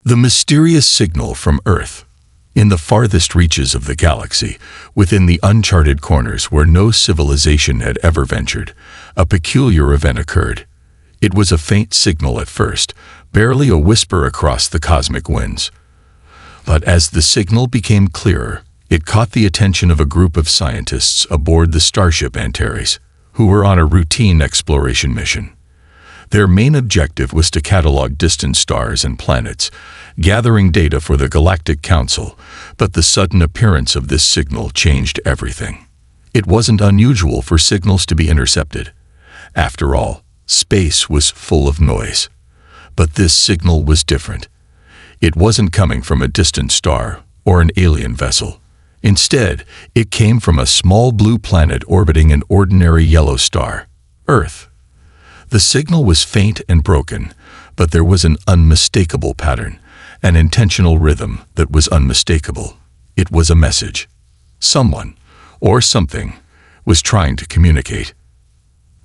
The mysterious signal from Earth. In the farthest reaches of the galaxy, within the uncharted corners where no civilization had ever ventured, a peculiar event occurred. It was a faint signal at first, barely a whisper across the cosmic winds. But as the signal became clearer, it caught the attention of a group of scientists aboard the starship Antares, who were on a routine exploration mission. Their main objective was to catalog distant stars and planets, gathering data for the Galactic Council, but the sudden appearance of this signal changed everything. It wasn't unusual for signals to be intercepted. After all, space was full of noise. But this signal was different. It wasn't coming from a distant star or an alien vessel. Instead, it came from a small blue planet orbiting an ordinary yellow star, Earth. The signal was faint and broken, but there was an unmistakable pattern, an intentional rhythm that was unmistakable. It was a message. Someone, or something, was trying to communicate.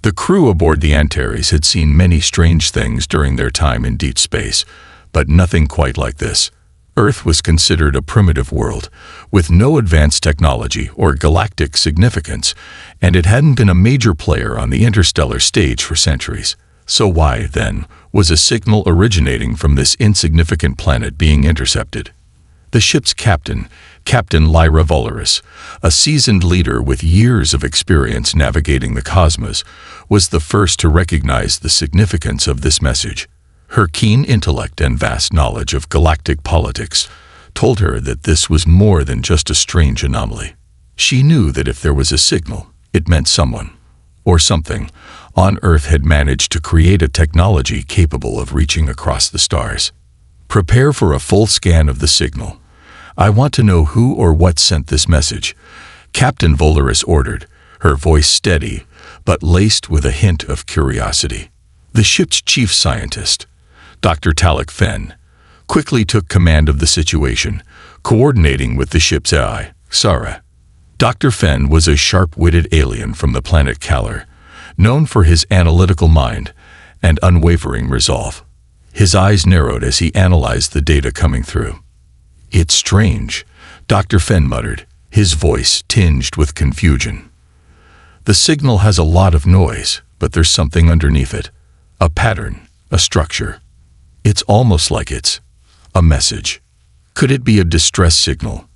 The crew aboard the Antares had seen many strange things during their time in deep space, but nothing quite like this. Earth was considered a primitive world, with no advanced technology or galactic significance, and it hadn't been a major player on the interstellar stage for centuries. So why, then, was a signal originating from this insignificant planet being intercepted? The ship's captain, Captain Lyra Volaris, a seasoned leader with years of experience navigating the cosmos, was the first to recognize the significance of this message. Her keen intellect and vast knowledge of galactic politics told her that this was more than just a strange anomaly. She knew that if there was a signal, it meant someone, or something, on Earth had managed to create a technology capable of reaching across the stars. Prepare for a full scan of the signal. I want to know who or what sent this message, Captain Volaris ordered, her voice steady, but laced with a hint of curiosity. The ship's chief scientist, Dr. Talek Fenn, quickly took command of the situation, coordinating with the ship's AI, Sarah. Dr. Fenn was a sharp-witted alien from the planet Kalar, known for his analytical mind and unwavering resolve. His eyes narrowed as he analyzed the data coming through. "It's strange," Dr. Fenn muttered, his voice tinged with confusion. "The signal has a lot of noise, but there's something underneath it. A pattern, a structure. It's almost like it's a message." "Could it be a distress signal?"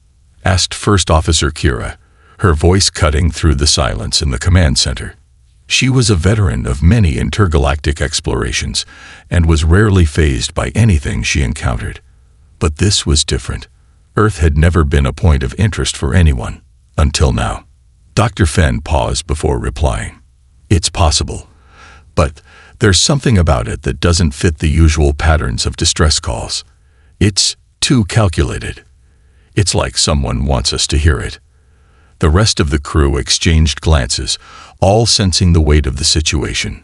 asked First Officer Kira, her voice cutting through the silence in the command center. She was a veteran of many intergalactic explorations and was rarely fazed by anything she encountered. But this was different. Earth had never been a point of interest for anyone, until now. Dr. Fenn paused before replying. "It's possible, but there's something about it that doesn't fit the usual patterns of distress calls. It's too calculated. It's like someone wants us to hear it." The rest of the crew exchanged glances, all sensing the weight of the situation.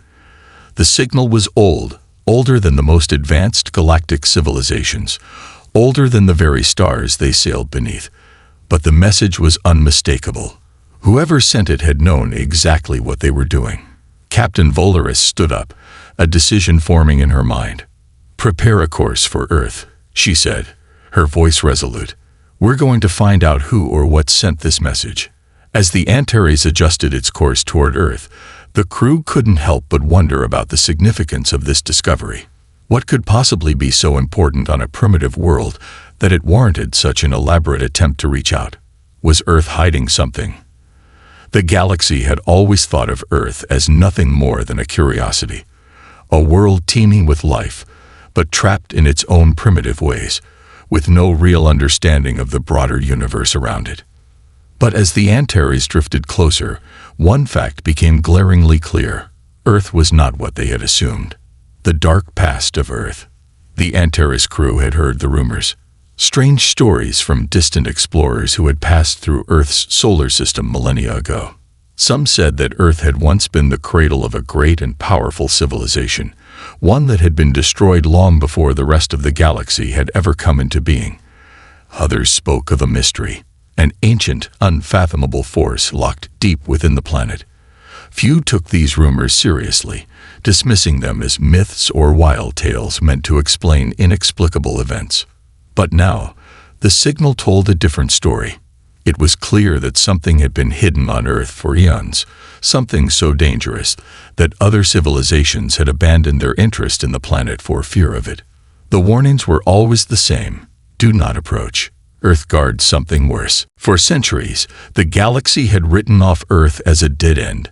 The signal was old, older than the most advanced galactic civilizations, older than the very stars they sailed beneath. But the message was unmistakable. Whoever sent it had known exactly what they were doing. Captain Volaris stood up, a decision forming in her mind. "Prepare a course for Earth," she said, her voice resolute. "We're going to find out who or what sent this message." As the Antares adjusted its course toward Earth, the crew couldn't help but wonder about the significance of this discovery. What could possibly be so important on a primitive world that it warranted such an elaborate attempt to reach out? Was Earth hiding something? The galaxy had always thought of Earth as nothing more than a curiosity, a world teeming with life, but trapped in its own primitive ways, with no real understanding of the broader universe around it. But as the Antares drifted closer, one fact became glaringly clear. Earth was not what they had assumed. The dark past of Earth. The Antares crew had heard the rumors. Strange stories from distant explorers who had passed through Earth's solar system millennia ago. Some said that Earth had once been the cradle of a great and powerful civilization, one that had been destroyed long before the rest of the galaxy had ever come into being. Others spoke of a mystery, an ancient, unfathomable force locked deep within the planet, Few took these rumors seriously, dismissing them as myths or wild tales meant to explain inexplicable events. But now, the signal told a different story. It was clear that something had been hidden on Earth for eons, something so dangerous that other civilizations had abandoned their interest in the planet for fear of it. The warnings were always the same: do not approach. Earth guards something worse. For centuries, the galaxy had written off Earth as a dead end.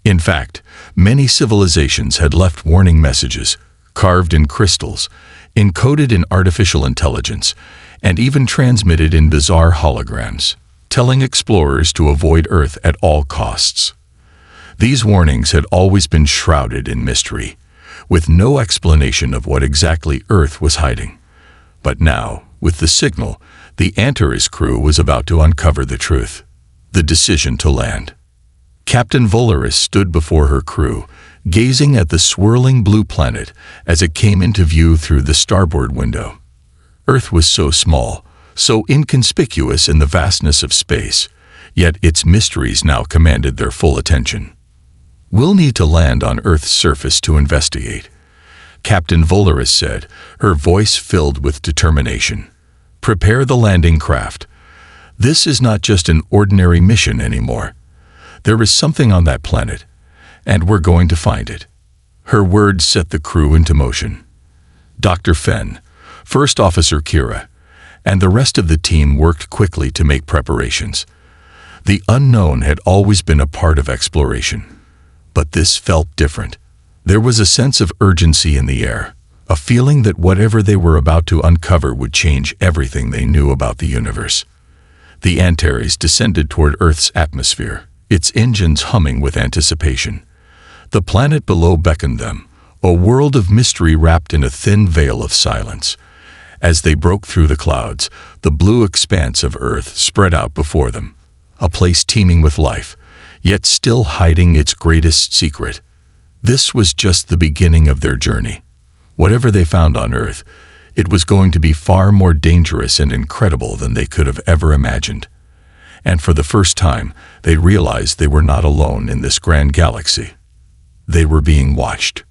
In fact, many civilizations had left warning messages, carved in crystals, encoded in artificial intelligence, and even transmitted in bizarre holograms, telling explorers to avoid Earth at all costs. These warnings had always been shrouded in mystery, with no explanation of what exactly Earth was hiding. But now, with the signal, the Antares crew was about to uncover the truth: the decision to land. Captain Volaris stood before her crew, gazing at the swirling blue planet as it came into view through the starboard window. Earth was so small, so inconspicuous in the vastness of space, yet its mysteries now commanded their full attention. "We'll need to land on Earth's surface to investigate," Captain Volaris said, her voice filled with determination. "Prepare the landing craft. This is not just an ordinary mission anymore. There is something on that planet, and we're going to find it." Her words set the crew into motion. Dr. Fenn, First Officer Kira, and the rest of the team worked quickly to make preparations. The unknown had always been a part of exploration, but this felt different. There was a sense of urgency in the air, a feeling that whatever they were about to uncover would change everything they knew about the universe. The Antares descended toward Earth's atmosphere, its engines humming with anticipation. The planet below beckoned them, a world of mystery wrapped in a thin veil of silence. As they broke through the clouds, the blue expanse of Earth spread out before them, a place teeming with life, yet still hiding its greatest secret. This was just the beginning of their journey. Whatever they found on Earth, it was going to be far more dangerous and incredible than they could have ever imagined. And for the first time, they realized they were not alone in this grand galaxy. They were being watched.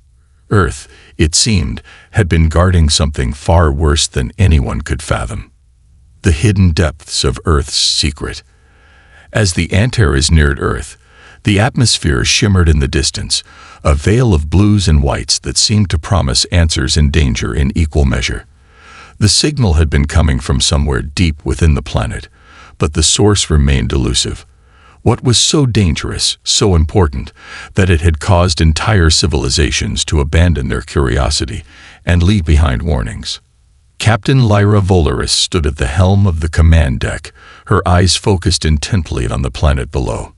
Earth, it seemed, had been guarding something far worse than anyone could fathom: the hidden depths of Earth's secret. As the Antares neared Earth, the atmosphere shimmered in the distance, a veil of blues and whites that seemed to promise answers and danger in equal measure. The signal had been coming from somewhere deep within the planet, but the source remained elusive. What was so dangerous, so important, that it had caused entire civilizations to abandon their curiosity and leave behind warnings? Captain Lyra Volaris stood at the helm of the command deck, her eyes focused intently on the planet below.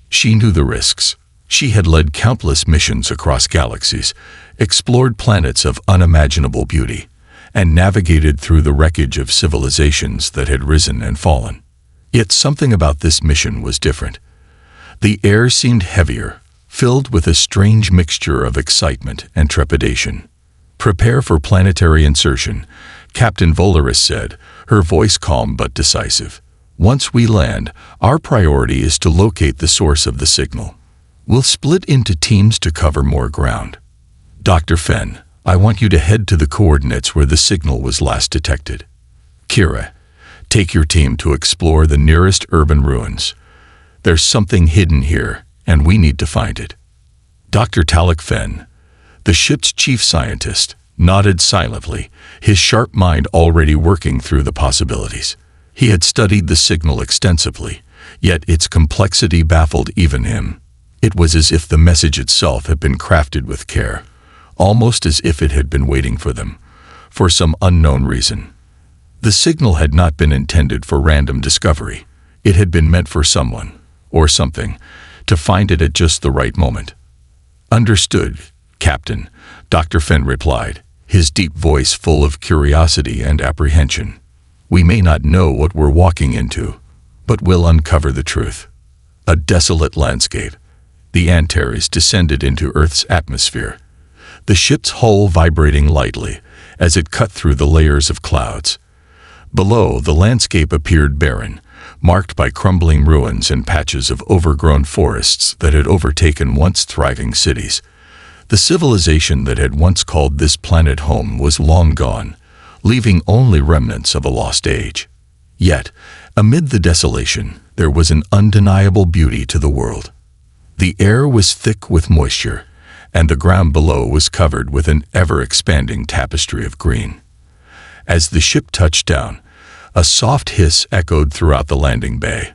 She knew the risks. She had led countless missions across galaxies, explored planets of unimaginable beauty, and navigated through the wreckage of civilizations that had risen and fallen. Yet something about this mission was different. The air seemed heavier, filled with a strange mixture of excitement and trepidation. "Prepare for planetary insertion," Captain Volaris said, her voice calm but decisive. "Once we land, our priority is to locate the source of the signal. We'll split into teams to cover more ground. Dr. Fenn, I want you to head to the coordinates where the signal was last detected. Kira, take your team to explore the nearest urban ruins. There's something hidden here, and we need to find it." Dr. Talek Fenn, the ship's chief scientist, nodded silently, his sharp mind already working through the possibilities. He had studied the signal extensively, yet its complexity baffled even him. It was as if the message itself had been crafted with care, almost as if it had been waiting for them, for some unknown reason. The signal had not been intended for random discovery. It had been meant for someone, or something, to find it at just the right moment. "Understood, Captain," Dr. Fenn replied, his deep voice full of curiosity and apprehension. "We may not know what we're walking into, but we'll uncover the truth." A desolate landscape. The Antares descended into Earth's atmosphere, the ship's hull vibrating lightly as it cut through the layers of clouds. Below, the landscape appeared barren, marked by crumbling ruins and patches of overgrown forests that had overtaken once thriving cities. The civilization that had once called this planet home was long gone, leaving only remnants of a lost age. Yet, amid the desolation, there was an undeniable beauty to the world. The air was thick with moisture, and the ground below was covered with an ever-expanding tapestry of green. As the ship touched down, a soft hiss echoed throughout the landing bay,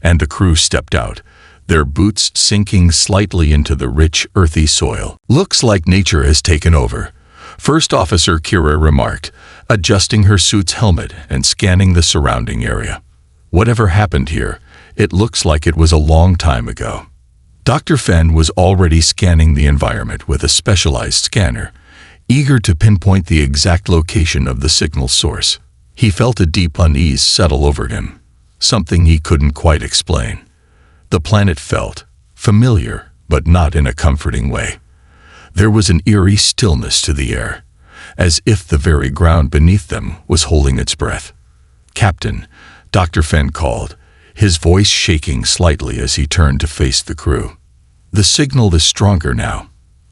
and the crew stepped out, their boots sinking slightly into the rich, earthy soil. "Looks like nature has taken over," First Officer Kira remarked, adjusting her suit's helmet and scanning the surrounding area. "Whatever happened here, it looks like it was a long time ago." Dr. Fenn was already scanning the environment with a specialized scanner, eager to pinpoint the exact location of the signal source. He felt a deep unease settle over him, something he couldn't quite explain. The planet felt familiar, but not in a comforting way. There was an eerie stillness to the air, as if the very ground beneath them was holding its breath. "Captain," Dr. Fenn called, his voice shaking slightly as he turned to face the crew. "The signal is stronger now.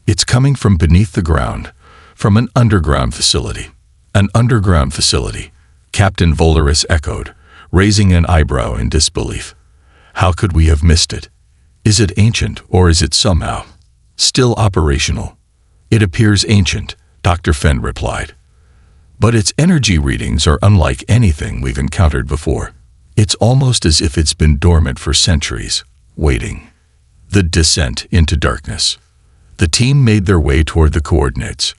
It's coming from beneath the ground, from an underground facility." "An underground facility," Captain Volaris echoed, raising an eyebrow in disbelief. "How could we have missed it? Is it ancient, or is it somehow still operational?" "It appears ancient," Dr. Fenn replied. "But its energy readings are unlike anything we've encountered before. It's almost as if it's been dormant for centuries, waiting." The descent into darkness. The team made their way toward the coordinates,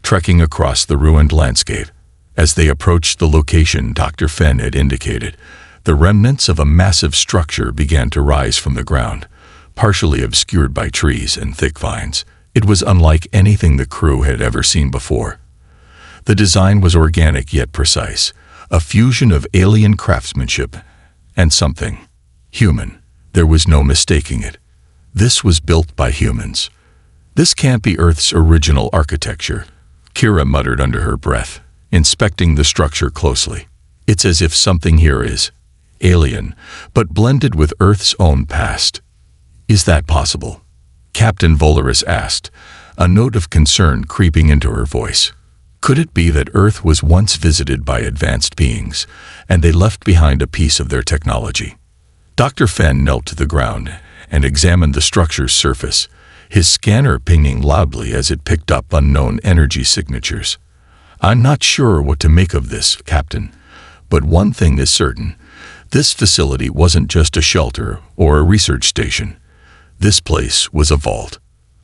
trekking across the ruined landscape. As they approached the location Dr. Fenn had indicated, the remnants of a massive structure began to rise from the ground, partially obscured by trees and thick vines. It was unlike anything the crew had ever seen before. The design was organic yet precise, a fusion of alien craftsmanship and something human. There was no mistaking it. This was built by humans. "This can't be Earth's original architecture," Kira muttered under her breath, inspecting the structure closely. "It's as if something here is alien, but blended with Earth's own past." "Is that possible?" Captain Volaris asked, a note of concern creeping into her voice. Could it be that Earth was once visited by advanced beings, and they left behind a piece of their technology? Dr. Fenn knelt to the ground and examined the structure's surface, his scanner pinging loudly as it picked up unknown energy signatures. "I'm not sure what to make of this, Captain, but one thing is certain. This facility wasn't just a shelter or a research station. This place was a vault.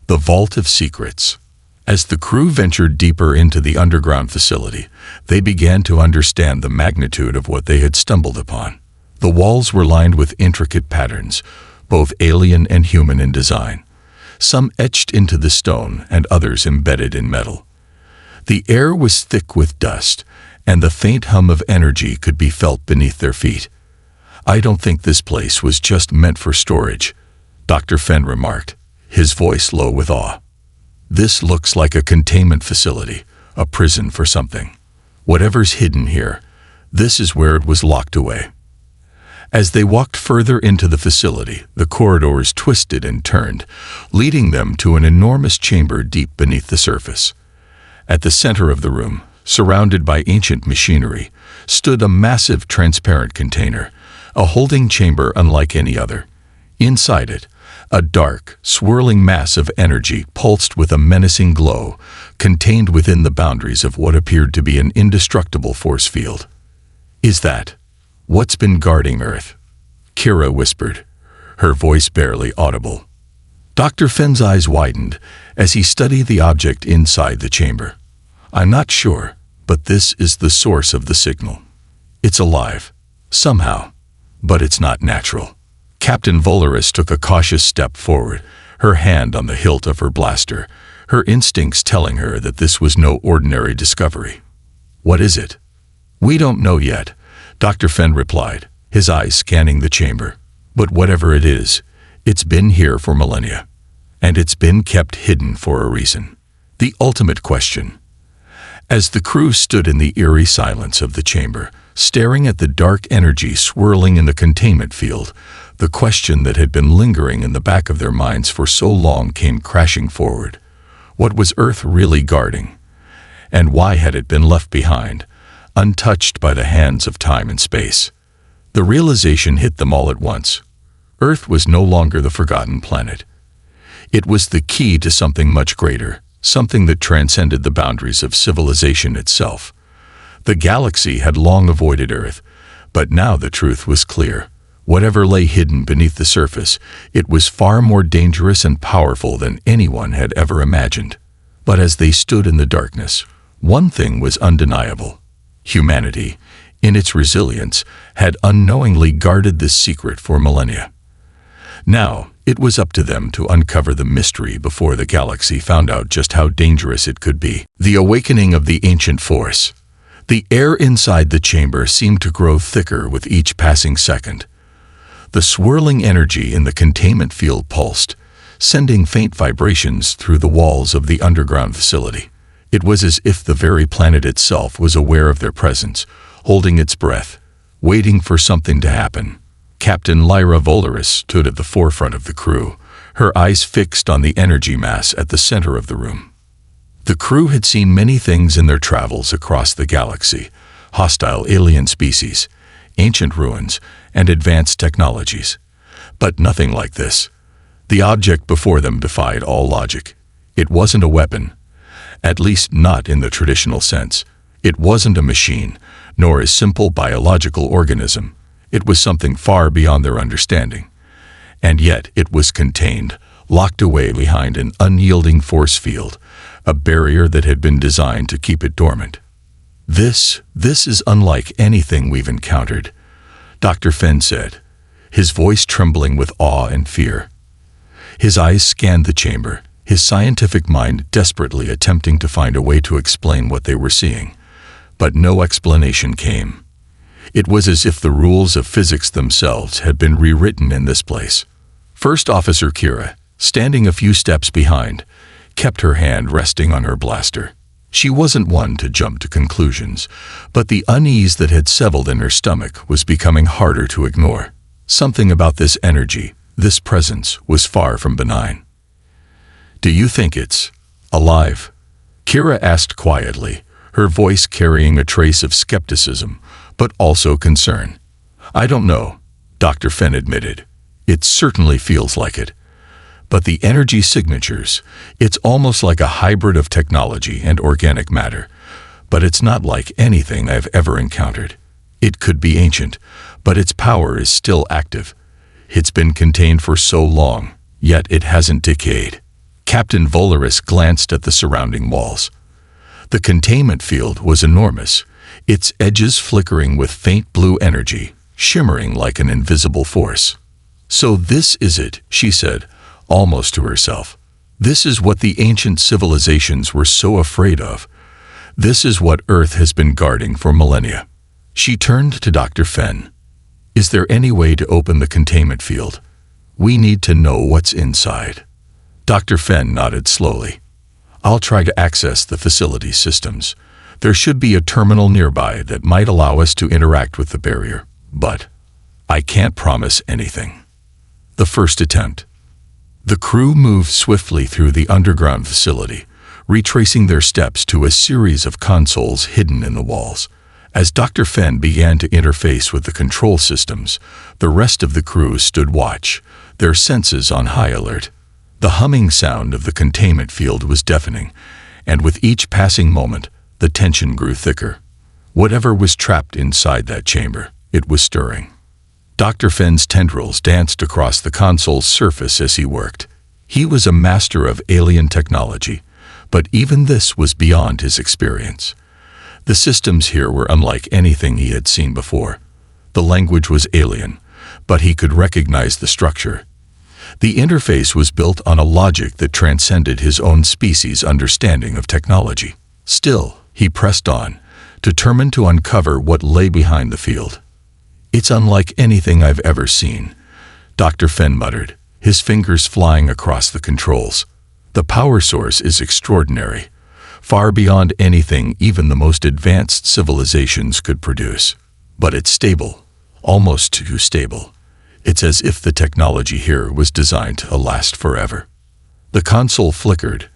The Vault of Secrets." As the crew ventured deeper into the underground facility, they began to understand the magnitude of what they had stumbled upon. The walls were lined with intricate patterns, both alien and human in design, some etched into the stone and others embedded in metal. The air was thick with dust, and the faint hum of energy could be felt beneath their feet. "I don't think this place was just meant for storage," Dr. Fenn remarked, his voice low with awe. "This looks like a containment facility, a prison for something. Whatever's hidden here, this is where it was locked away." As they walked further into the facility, the corridors twisted and turned, leading them to an enormous chamber deep beneath the surface. At the center of the room, surrounded by ancient machinery, stood a massive transparent container, a holding chamber unlike any other. Inside it, a dark, swirling mass of energy pulsed with a menacing glow, contained within the boundaries of what appeared to be an indestructible force field. "Is that what's been guarding Earth?" Kira whispered, her voice barely audible. Dr. Fenn's eyes widened as he studied the object inside the chamber. "I'm not sure, but this is the source of the signal. It's alive, somehow, but it's not natural." Captain Volaris took a cautious step forward, her hand on the hilt of her blaster, her instincts telling her that this was no ordinary discovery. "What is it?" "We don't know yet," Dr. Fenn replied, his eyes scanning the chamber. "But whatever it is, it's been here for millennia, and it's been kept hidden for a reason." The ultimate question. As the crew stood in the eerie silence of the chamber, Staring at the dark energy swirling in the containment field, the question that had been lingering in the back of their minds for so long came crashing forward. What was Earth really guarding? And why had it been left behind, untouched by the hands of time and space? The realization hit them all at once. Earth was no longer the forgotten planet. It was the key to something much greater, something that transcended the boundaries of civilization itself. The galaxy had long avoided Earth, but now the truth was clear. Whatever lay hidden beneath the surface, it was far more dangerous and powerful than anyone had ever imagined. But as they stood in the darkness, one thing was undeniable. Humanity, in its resilience, had unknowingly guarded this secret for millennia. Now, it was up to them to uncover the mystery before the galaxy found out just how dangerous it could be. The awakening of the ancient force. The air inside the chamber seemed to grow thicker with each passing second. The swirling energy in the containment field pulsed, sending faint vibrations through the walls of the underground facility. It was as if the very planet itself was aware of their presence, holding its breath, waiting for something to happen. Captain Lyra Volaris stood at the forefront of the crew, her eyes fixed on the energy mass at the center of the room. The crew had seen many things in their travels across the galaxy: hostile alien species, ancient ruins, and advanced technologies. But nothing like this. The object before them defied all logic. It wasn't a weapon, at least not in the traditional sense. It wasn't a machine, nor a simple biological organism. It was something far beyond their understanding. And yet it was contained, locked away behind an unyielding force field, a barrier that had been designed to keep it dormant. This is unlike anything we've encountered," Dr. Fenn said, his voice trembling with awe and fear. His eyes scanned the chamber, his scientific mind desperately attempting to find a way to explain what they were seeing. But no explanation came. It was as if the rules of physics themselves had been rewritten in this place. First Officer Kira, standing a few steps behind, kept her hand resting on her blaster. She wasn't one to jump to conclusions, but the unease that had settled in her stomach was becoming harder to ignore. Something about this energy, this presence, was far from benign. "Do you think it's alive?" Kira asked quietly, her voice carrying a trace of skepticism, but also concern. "I don't know," Dr. Fenn admitted. "It certainly feels like it. But the energy signatures, it's almost like a hybrid of technology and organic matter. But it's not like anything I've ever encountered. It could be ancient, but its power is still active. It's been contained for so long, yet it hasn't decayed." Captain Volaris glanced at the surrounding walls. The containment field was enormous, its edges flickering with faint blue energy, shimmering like an invisible force. "So this is it," she said, almost to herself. "This is what the ancient civilizations were so afraid of. This is what Earth has been guarding for millennia." She turned to Dr. Fenn. "Is there any way to open the containment field? We need to know what's inside." Dr. Fenn nodded slowly. "I'll try to access the facility systems. There should be a terminal nearby that might allow us to interact with the barrier, but I can't promise anything." The first attempt. The crew moved swiftly through the underground facility, retracing their steps to a series of consoles hidden in the walls. As Dr. Fenn began to interface with the control systems, the rest of the crew stood watch, their senses on high alert. The humming sound of the containment field was deafening, and with each passing moment, the tension grew thicker. Whatever was trapped inside that chamber, it was stirring. Dr. Fenn's tendrils danced across the console's surface as he worked. He was a master of alien technology, but even this was beyond his experience. The systems here were unlike anything he had seen before. The language was alien, but he could recognize the structure. The interface was built on a logic that transcended his own species' understanding of technology. Still, he pressed on, determined to uncover what lay behind the field. "It's unlike anything I've ever seen," Dr. Fenn muttered, his fingers flying across the controls. "The power source is extraordinary, far beyond anything even the most advanced civilizations could produce. But it's stable, almost too stable. It's as if the technology here was designed to last forever. The console flickered,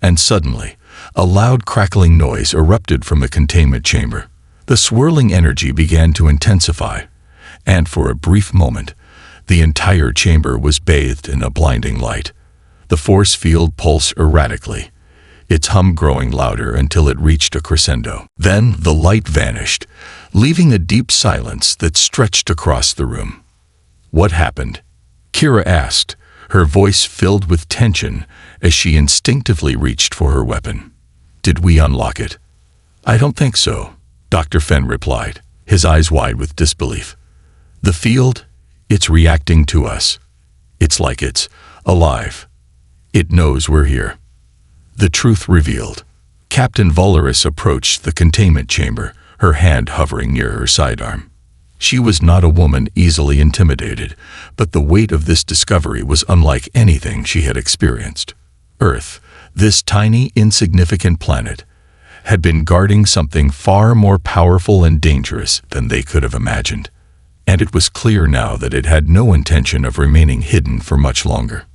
and suddenly, a loud crackling noise erupted from the containment chamber. The swirling energy began to intensify, and for a brief moment, the entire chamber was bathed in a blinding light. The force field pulsed erratically, its hum growing louder until it reached a crescendo. Then the light vanished, leaving a deep silence that stretched across the room. "What happened?" Kira asked, her voice filled with tension as she instinctively reached for her weapon. "Did we unlock it?" "I don't think so," Dr. Fenn replied, his eyes wide with disbelief. "The field, it's reacting to us. It's like it's alive. It knows we're here." The truth revealed. Captain Volaris approached the containment chamber, her hand hovering near her sidearm. She was not a woman easily intimidated, but the weight of this discovery was unlike anything she had experienced. Earth, this tiny, insignificant planet, had been guarding something far more powerful and dangerous than they could have imagined. And it was clear now that it had no intention of remaining hidden for much longer.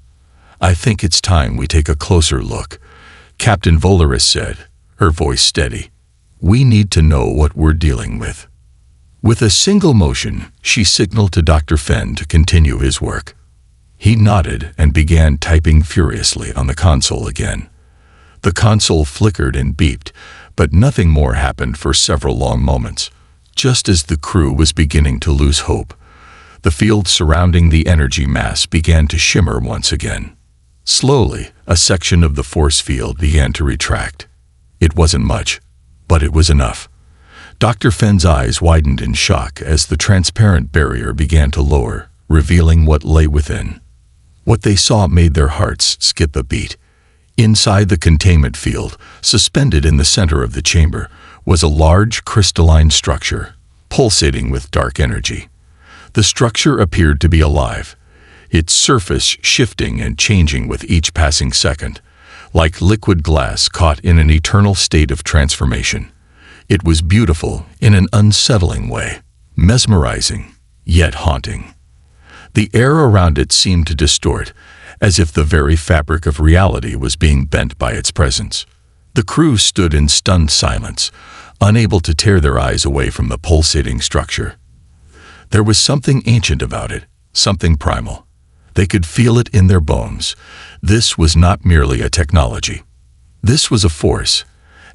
"I think it's time we take a closer look," Captain Volaris said, her voice steady. "We need to know what we're dealing with." With a single motion, she signaled to Dr. Fenn to continue his work. He nodded and began typing furiously on the console again. The console flickered and beeped, but nothing more happened for several long moments. Just as the crew was beginning to lose hope, the field surrounding the energy mass began to shimmer once again. Slowly, a section of the force field began to retract. It wasn't much, but it was enough. Dr. Fenn's eyes widened in shock as the transparent barrier began to lower, revealing what lay within. What they saw made their hearts skip a beat. Inside the containment field, suspended in the center of the chamber, was a large crystalline structure, pulsating with dark energy. The structure appeared to be alive, its surface shifting and changing with each passing second, like liquid glass caught in an eternal state of transformation. It was beautiful in an unsettling way, mesmerizing, yet haunting. The air around it seemed to distort, as if the very fabric of reality was being bent by its presence. The crew stood in stunned silence, unable to tear their eyes away from the pulsating structure. There was something ancient about it, something primal. They could feel it in their bones. This was not merely a technology. This was a force,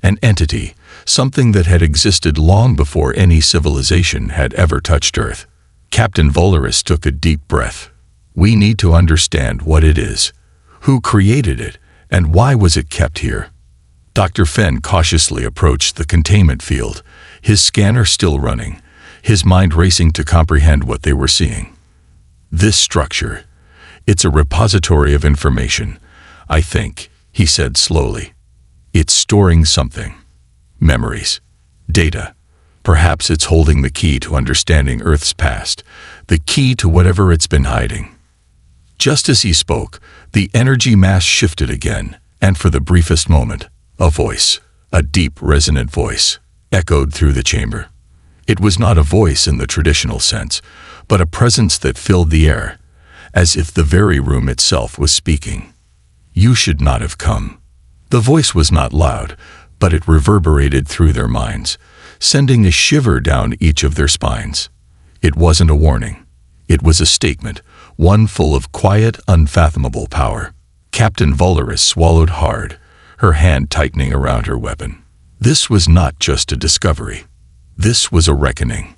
an entity, something that had existed long before any civilization had ever touched Earth. Captain Volaris took a deep breath. "We need to understand what it is. Who created it, and why was it kept here?" Dr. Fenn cautiously approached the containment field, his scanner still running, his mind racing to comprehend what they were seeing. "This structure, it's a repository of information, I think," he said slowly. "It's storing something. Memories. Data. Perhaps it's holding the key to understanding Earth's past, the key to whatever it's been hiding." Just as he spoke, the energy mass shifted again, and for the briefest moment, a voice, a deep, resonant voice, echoed through the chamber. It was not a voice in the traditional sense, but a presence that filled the air, as if the very room itself was speaking. "You should not have come." The voice was not loud, but it reverberated through their minds, sending a shiver down each of their spines. It wasn't a warning. It was a statement, one full of quiet, unfathomable power. Captain Volaris swallowed hard, her hand tightening around her weapon. This was not just a discovery. This was a reckoning.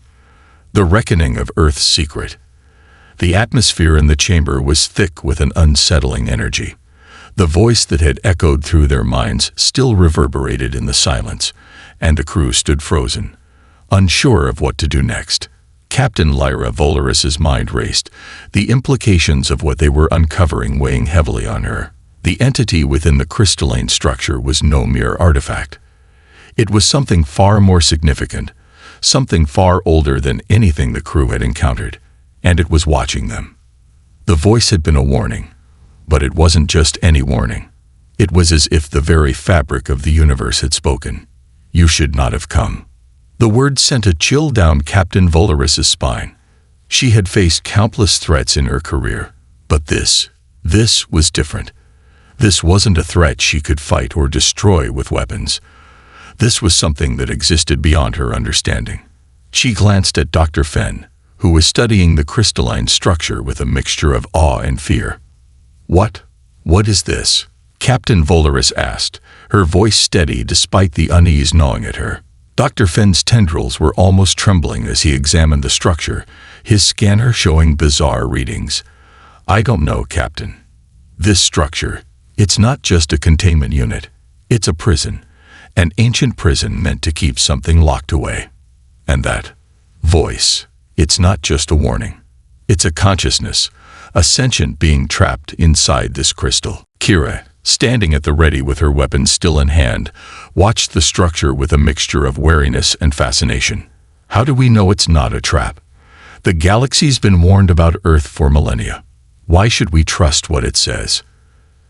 The reckoning of Earth's secret. The atmosphere in the chamber was thick with an unsettling energy. The voice that had echoed through their minds still reverberated in the silence, and the crew stood frozen, unsure of what to do next. Captain Lyra Volaris's mind raced, the implications of what they were uncovering weighing heavily on her. The entity within the crystalline structure was no mere artifact. It was something far more significant, something far older than anything the crew had encountered, and it was watching them. The voice had been a warning, but it wasn't just any warning. It was as if the very fabric of the universe had spoken. "You should not have come." The word sent a chill down Captain Volaris's spine. She had faced countless threats in her career, but this was different. This wasn't a threat she could fight or destroy with weapons. This was something that existed beyond her understanding. She glanced at Dr. Fenn, who was studying the crystalline structure with a mixture of awe and fear. What is this?" Captain Volaris asked, her voice steady despite the unease gnawing at her. Dr. Fenn's tendrils were almost trembling as he examined the structure, his scanner showing bizarre readings. "I don't know, Captain. This structure, it's not just a containment unit. It's a prison, an ancient prison meant to keep something locked away. And that voice, it's not just a warning. It's a consciousness, a sentient being trapped inside this crystal." Kira, standing at the ready with her weapon still in hand, watched the structure with a mixture of wariness and fascination. "How do we know it's not a trap? The galaxy's been warned about Earth for millennia. Why should we trust what it says?"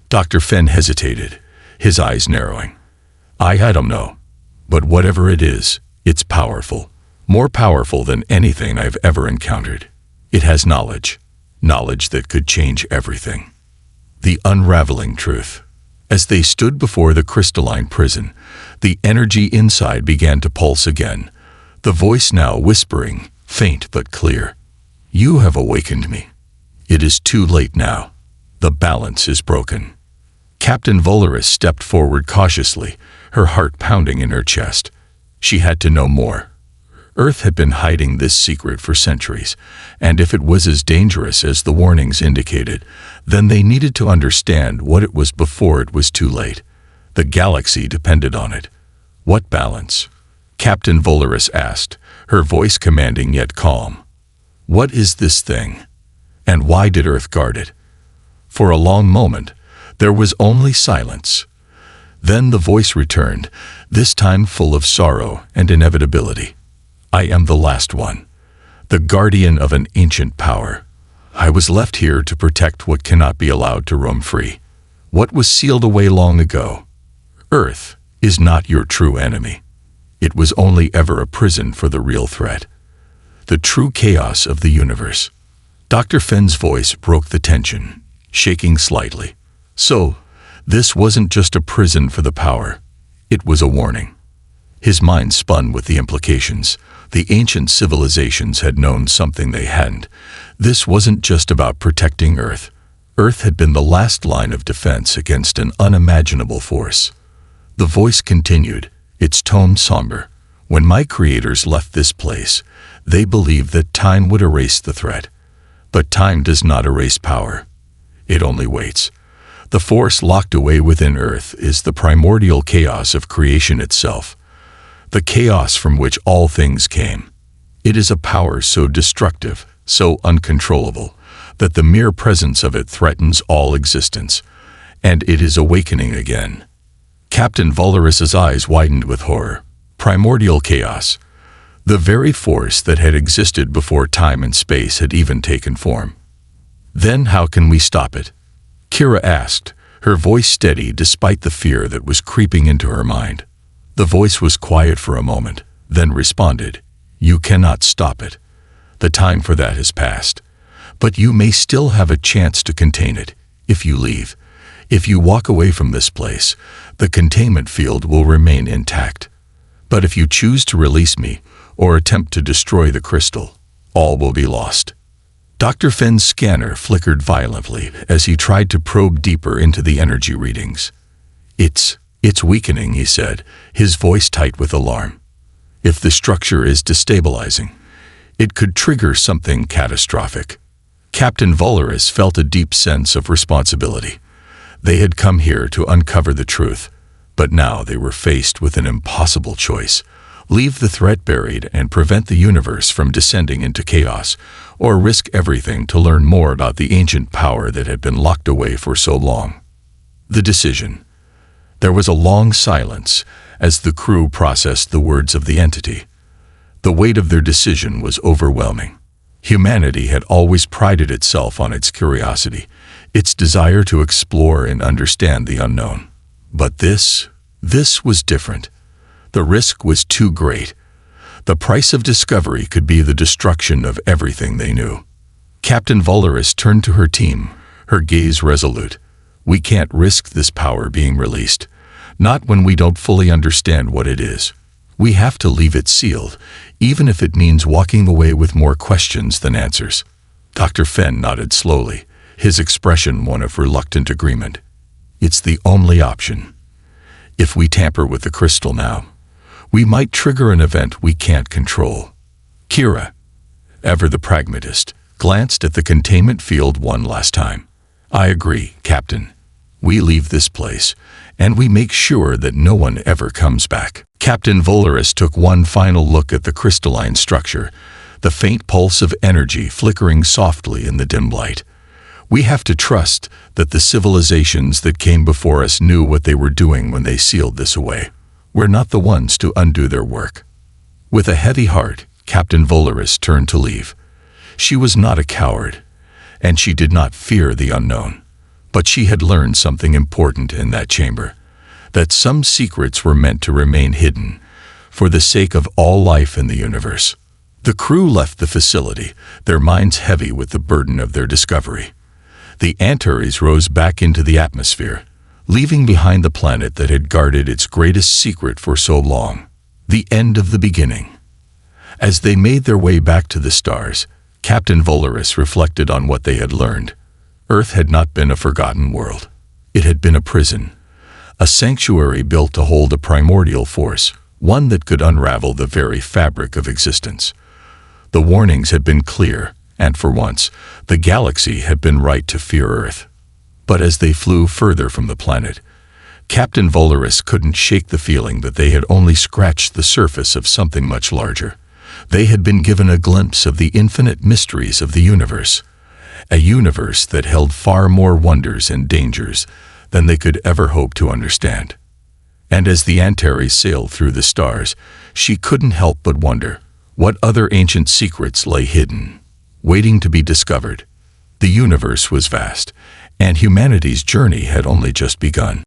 Dr. Fenn hesitated, his eyes narrowing. I don't know. But whatever it is, it's powerful. More powerful than anything I've ever encountered. It has knowledge that could change everything." The unraveling truth. As they stood before the crystalline prison, the energy inside began to pulse again, the voice now whispering, faint but clear. "You have awakened me. It is too late now. The balance is broken." Captain Volaris stepped forward cautiously, her heart pounding in her chest. She had to know more. Earth had been hiding this secret for centuries, and if it was as dangerous as the warnings indicated, then they needed to understand what it was before it was too late. The galaxy depended on it. "What balance?" Captain Volaris asked, her voice commanding yet calm. "What is this thing? And why did Earth guard it?" For a long moment, there was only silence. Then the voice returned, this time full of sorrow and inevitability. "I am the last one, the guardian of an ancient power. I was left here to protect what cannot be allowed to roam free. What was sealed away long ago. Earth is not your true enemy. It was only ever a prison for the real threat. The true chaos of the universe." Dr. Fenn's voice broke the tension, shaking slightly. "So, this wasn't just a prison for the power. It was a warning." His mind spun with the implications. The ancient civilizations had known something they hadn't. This wasn't just about protecting Earth. Earth had been the last line of defense against an unimaginable force. The voice continued, its tone somber. "When my creators left this place, they believed that time would erase the threat. But time does not erase power. It only waits. The force locked away within Earth is the primordial chaos of creation itself. The chaos from which all things came. It is a power so destructive, so uncontrollable, that the mere presence of it threatens all existence. And it is awakening again." Captain Volaris's eyes widened with horror. Primordial chaos. The very force that had existed before time and space had even taken form. "Then how can we stop it?" Kira asked, her voice steady despite the fear that was creeping into her mind. The voice was quiet for a moment, then responded, "You cannot stop it. The time for that has passed. But you may still have a chance to contain it, if you leave. If you walk away from this place, the containment field will remain intact. But if you choose to release me, or attempt to destroy the crystal, all will be lost." Dr. Fenn's scanner flickered violently as he tried to probe deeper into the energy readings. It's weakening," he said, his voice tight with alarm. "If the structure is destabilizing, it could trigger something catastrophic." Captain Volaris felt a deep sense of responsibility. They had come here to uncover the truth, but now they were faced with an impossible choice. Leave the threat buried and prevent the universe from descending into chaos, or risk everything to learn more about the ancient power that had been locked away for so long. The decision. There was a long silence as the crew processed the words of the entity. The weight of their decision was overwhelming. Humanity had always prided itself on its curiosity, its desire to explore and understand the unknown. But this was different. The risk was too great. The price of discovery could be the destruction of everything they knew. Captain Valeris turned to her team, her gaze resolute. We can't risk this power being released. Not when we don't fully understand what it is. We have to leave it sealed, even if it means walking away with more questions than answers. Dr. Fenn nodded slowly, his expression one of reluctant agreement. It's the only option. If we tamper with the crystal now, we might trigger an event we can't control. Kira, ever the pragmatist, glanced at the containment field one last time. I agree, Captain. We leave this place, and we make sure that no one ever comes back. Captain Valeris took one final look at the crystalline structure, the faint pulse of energy flickering softly in the dim light. We have to trust that the civilizations that came before us knew what they were doing when they sealed this away. We're not the ones to undo their work. With a heavy heart, Captain Valeris turned to leave. She was not a coward, and she did not fear the unknown. But she had learned something important in that chamber, that some secrets were meant to remain hidden, for the sake of all life in the universe. The crew left the facility, their minds heavy with the burden of their discovery. The Antares rose back into the atmosphere, leaving behind the planet that had guarded its greatest secret for so long. The end of the beginning. As they made their way back to the stars, Captain Valeris reflected on what they had learned. Earth had not been a forgotten world. It had been a prison, a sanctuary built to hold a primordial force, one that could unravel the very fabric of existence. The warnings had been clear, and for once, the galaxy had been right to fear Earth. But as they flew further from the planet, Captain Valeris couldn't shake the feeling that they had only scratched the surface of something much larger. They had been given a glimpse of the infinite mysteries of the universe, a universe that held far more wonders and dangers than they could ever hope to understand. And as the Antares sailed through the stars, she couldn't help but wonder what other ancient secrets lay hidden, waiting to be discovered. The universe was vast, and humanity's journey had only just begun.